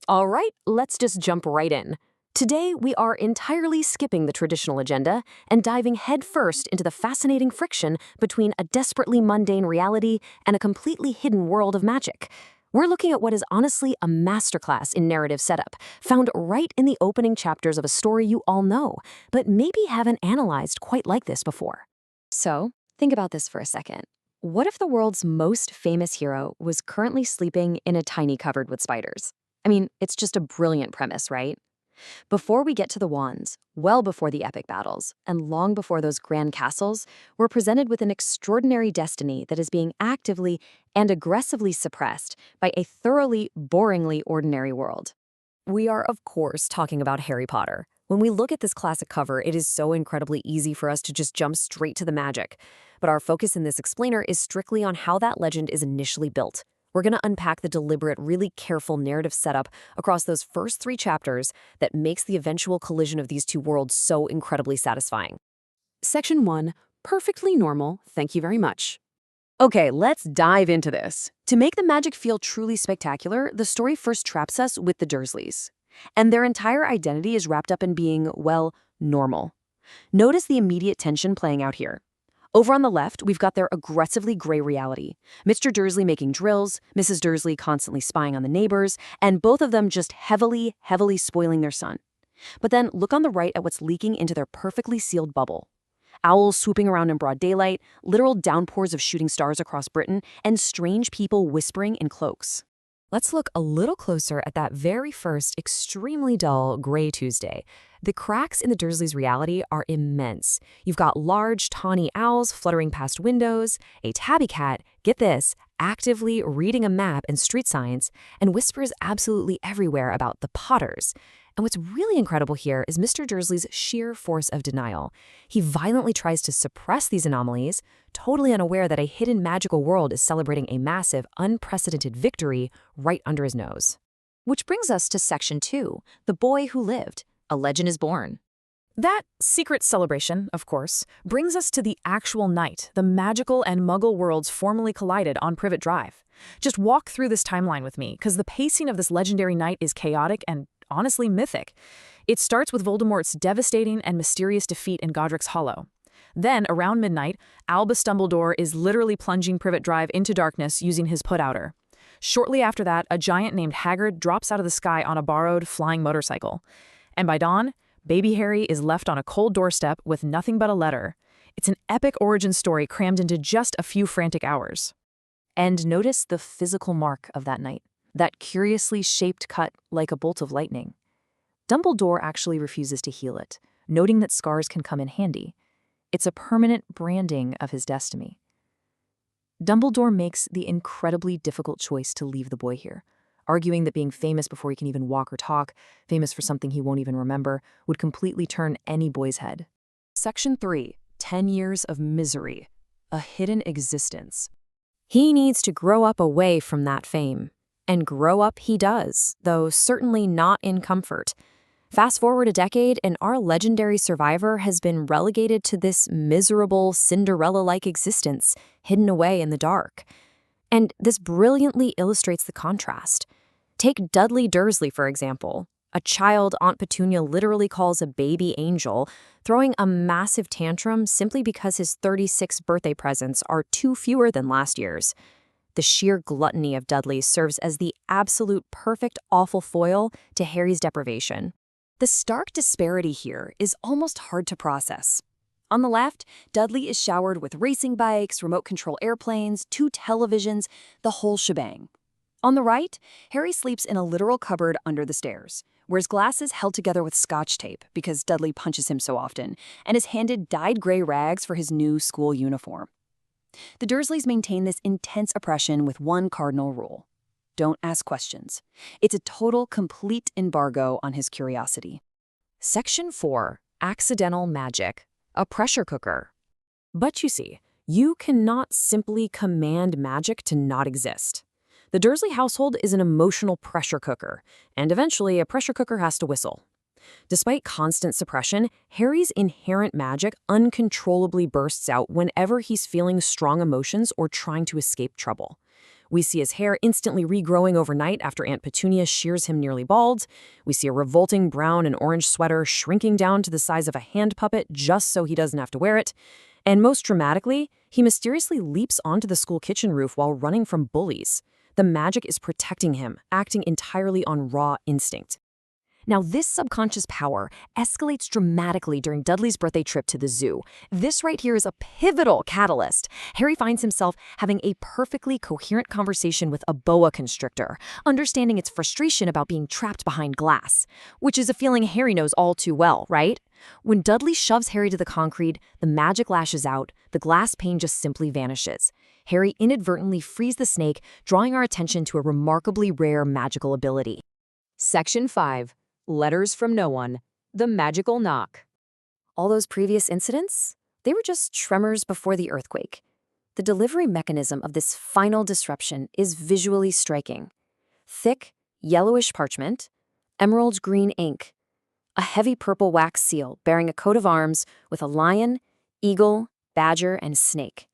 All right, let's just jump right in. Today, we are entirely skipping the traditional agenda and diving headfirst into the fascinating friction between a desperately mundane reality and a completely hidden world of magic. We're looking at what is honestly a masterclass in narrative setup, found right in the opening chapters of a story you all know, but maybe haven't analyzed quite like this before. So, think about this for a second. What if the world's most famous hero was currently sleeping in a tiny cupboard with spiders? I mean, it's just a brilliant premise, right? Before we get to the wands, well before the epic battles, and long before those grand castles, we're presented with an extraordinary destiny that is being actively and aggressively suppressed by a thoroughly, boringly ordinary world. We are, of course, talking about Harry Potter. When we look at this classic cover, it is so incredibly easy for us to just jump straight to the magic. But our focus in this explainer is strictly on how that legend is initially built. We're going to unpack the deliberate, really careful narrative setup across those first 3 chapters that makes the eventual collision of these two worlds so incredibly satisfying. Section 1, perfectly normal, thank you very much. Okay, let's dive into this. To make the magic feel truly spectacular, the story first traps us with the Dursleys. And their entire identity is wrapped up in being, well, normal. Notice the immediate tension playing out here. Over on the left, we've got their aggressively gray reality. Mr. Dursley making drills, Mrs. Dursley constantly spying on the neighbors, and both of them just heavily spoiling their son. But then look on the right at what's leaking into their perfectly sealed bubble. Owls swooping around in broad daylight, literal downpours of shooting stars across Britain, and strange people whispering in cloaks. Let's look a little closer at that very first extremely dull gray Tuesday. The cracks in the Dursleys' reality are immense. You've got large, tawny owls fluttering past windows, a tabby cat, get this, actively reading a map and street signs, and whispers absolutely everywhere about the Potters. And what's really incredible here is Mr. Dursley's sheer force of denial. He violently tries to suppress these anomalies, totally unaware that a hidden magical world is celebrating a massive, unprecedented victory right under his nose. Which brings us to Section 2, The Boy Who Lived. A Legend is Born. That secret celebration, of course, brings us to the actual night the magical and muggle worlds formally collided on Privet Drive. Just walk through this timeline with me, because the pacing of this legendary night is chaotic and honestly mythic. It starts with Voldemort's devastating and mysterious defeat in Godric's Hollow. Then, around midnight, Albus Dumbledore is literally plunging Privet Drive into darkness using his put-outer. Shortly after that, a giant named Hagrid drops out of the sky on a borrowed flying motorcycle. And by dawn, baby Harry is left on a cold doorstep with nothing but a letter. It's an epic origin story crammed into just a few frantic hours. And notice the physical mark of that night. That curiously shaped cut like a bolt of lightning. Dumbledore actually refuses to heal it, noting that scars can come in handy. It's a permanent branding of his destiny. Dumbledore makes the incredibly difficult choice to leave the boy here, arguing that being famous before he can even walk or talk, famous for something he won't even remember, would completely turn any boy's head. Section 3, 10 Years of Misery, a Hidden Existence. He needs to grow up away from that fame. And grow up he does, though certainly not in comfort. Fast forward a decade, and our legendary survivor has been relegated to this miserable, Cinderella-like existence, hidden away in the dark. And this brilliantly illustrates the contrast. Take Dudley Dursley, for example, a child Aunt Petunia literally calls a baby angel, throwing a massive tantrum simply because his 36 birthday presents are 2 fewer than last year's. The sheer gluttony of Dudley serves as the absolute perfect awful foil to Harry's deprivation. The stark disparity here is almost hard to process. On the left, Dudley is showered with racing bikes, remote control airplanes, 2 televisions, the whole shebang. On the right, Harry sleeps in a literal cupboard under the stairs, wears glasses held together with scotch tape because Dudley punches him so often, and is handed dyed gray rags for his new school uniform. The Dursleys maintain this intense oppression with one cardinal rule. Don't ask questions. It's a total, complete embargo on his curiosity. Section 4, Accidental Magic, a Pressure Cooker. But you see, you cannot simply command magic to not exist. The Dursley household is an emotional pressure cooker, and eventually a pressure cooker has to whistle. Despite constant suppression, Harry's inherent magic uncontrollably bursts out whenever he's feeling strong emotions or trying to escape trouble. We see his hair instantly regrowing overnight after Aunt Petunia shears him nearly bald. We see a revolting brown and orange sweater shrinking down to the size of a hand puppet just so he doesn't have to wear it. And most dramatically, he mysteriously leaps onto the school kitchen roof while running from bullies. The magic is protecting him, acting entirely on raw instinct. Now, this subconscious power escalates dramatically during Dudley's birthday trip to the zoo. This right here is a pivotal catalyst. Harry finds himself having a perfectly coherent conversation with a boa constrictor, understanding its frustration about being trapped behind glass, which is a feeling Harry knows all too well, right? When Dudley shoves Harry to the concrete, the magic lashes out, the glass pane just simply vanishes. Harry inadvertently frees the snake, drawing our attention to a remarkably rare magical ability. Section 5. Letters from No One. The Magical Knock. All those previous incidents? They were just tremors before the earthquake. The delivery mechanism of this final disruption is visually striking. Thick, yellowish parchment, emerald green ink, a heavy purple wax seal bearing a coat of arms with a lion, eagle, badger, and snake.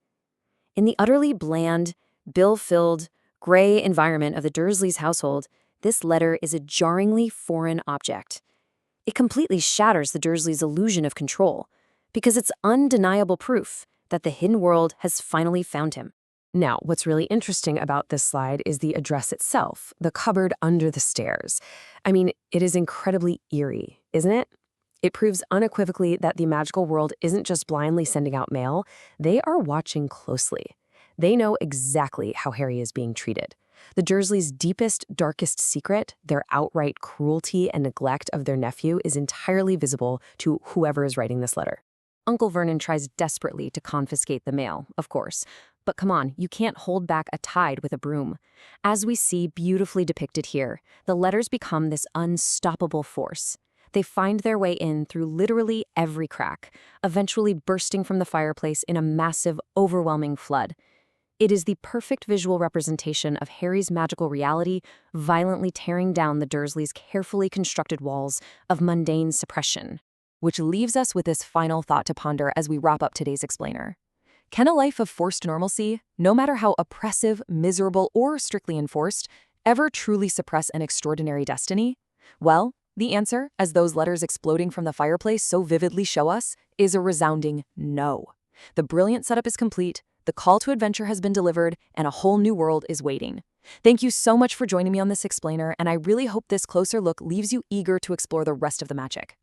In the utterly bland, bill-filled, gray environment of the Dursleys' household, this letter is a jarringly foreign object. It completely shatters the Dursleys' illusion of control, because it's undeniable proof that the hidden world has finally found him. Now, what's really interesting about this slide is the address itself, the cupboard under the stairs. I mean, it is incredibly eerie, isn't it? It proves unequivocally that the magical world isn't just blindly sending out mail, they are watching closely. They know exactly how Harry is being treated. The Dursleys' deepest, darkest secret, their outright cruelty and neglect of their nephew, is entirely visible to whoever is writing this letter. Uncle Vernon tries desperately to confiscate the mail, of course. But come on, you can't hold back a tide with a broom. As we see beautifully depicted here, the letters become this unstoppable force. They find their way in through literally every crack, eventually bursting from the fireplace in a massive, overwhelming flood. It is the perfect visual representation of Harry's magical reality violently tearing down the Dursleys' carefully constructed walls of mundane suppression. Which leaves us with this final thought to ponder as we wrap up today's explainer. Can a life of forced normalcy, no matter how oppressive, miserable, or strictly enforced, ever truly suppress an extraordinary destiny? Well, the answer, as those letters exploding from the fireplace so vividly show us, is a resounding no. The brilliant setup is complete, the call to adventure has been delivered, and a whole new world is waiting. Thank you so much for joining me on this explainer, and I really hope this closer look leaves you eager to explore the rest of the magic.